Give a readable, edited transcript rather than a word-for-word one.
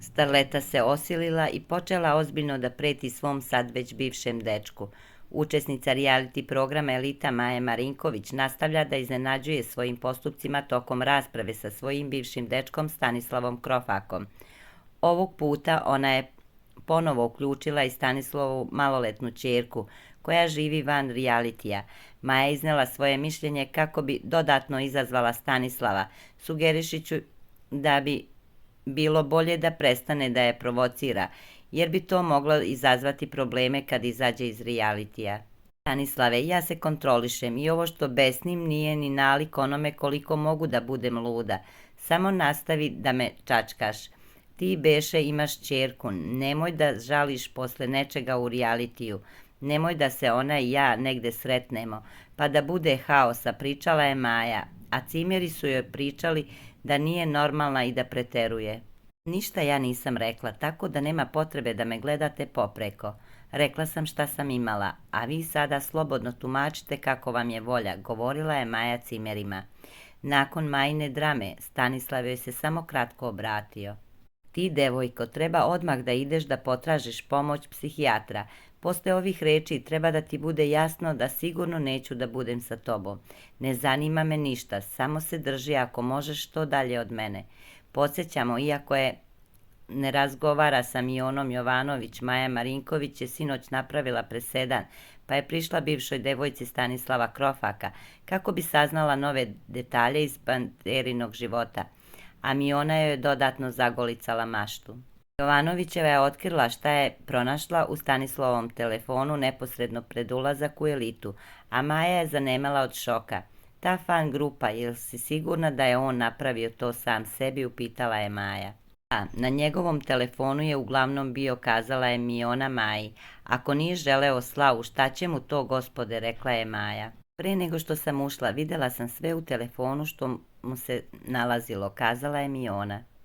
Starleta se osilila i počela ozbiljno da preti svom sad već bivšem dečku. Učesnica reality programa Elita Maja Marinković nastavlja da iznenađuje svojim postupcima tokom rasprave sa svojim bivšim dečkom Stanislavom Krofakom. Ovog puta ona je ponovo uključila i Stanislavu maloletnu ćerku, koja živi van realitija. Maja je iznela svoje mišljenje kako bi dodatno izazvala Stanislava, sugerišiću da bi bilo bolje da prestane da je provocira, jer bi to moglo izazvati probleme kad izađe iz realitija. Stanislave, ja se kontrolišem i ovo što besnim nije ni nalik onome koliko mogu da budem luda. Samo nastavi da me čačkaš. Ti beše imaš ćerku, nemoj da žališ posle nečega u realitiju. Nemoj da se ona i ja negde sretnemo, pa da bude haosa, pričala je Maja, a cimeri su joj pričali da nije normalna i da preteruje. Ništa ja nisam rekla, tako da nema potrebe da me gledate popreko. Rekla sam šta sam imala, a vi sada slobodno tumačite kako vam je volja, govorila je Maja cimerima. Nakon Majine drame, Stanislav joj se samo kratko obratio. Ti, devojko, treba odmah da ideš da potražiš pomoć psihijatra. Posle ovih reči treba da ti bude jasno da sigurno neću da budem sa tobom. Ne zanima me ništa, samo se drži ako možeš što dalje od mene. Podsjećamo, iako je ne razgovara sa Mijonom Jovanović, Maja Marinković je sinoć napravila presedan, pa je prišla bivšoj devojci Stanislava Krofaka kako bi saznala nove detalje iz Panderinog života, a Mijona joj je dodatno zagolicala maštu. Jovanovićeva je otkrila šta je pronašla u Stanislavom telefonu neposredno pred ulazak u Elitu, a Maja je zanemala od šoka. Ta fan grupa, jel si sigurna da je on napravio to sam sebi, upitala je Maja. Da, na njegovom telefonu je uglavnom bio, kazala je Mijona Maji. Ako nije želeo slavu, šta će mu to, gospode, rekla je Maja. Pre nego što sam ušla, videla sam sve u telefonu što mu se nalazilo, kazala je Mijona.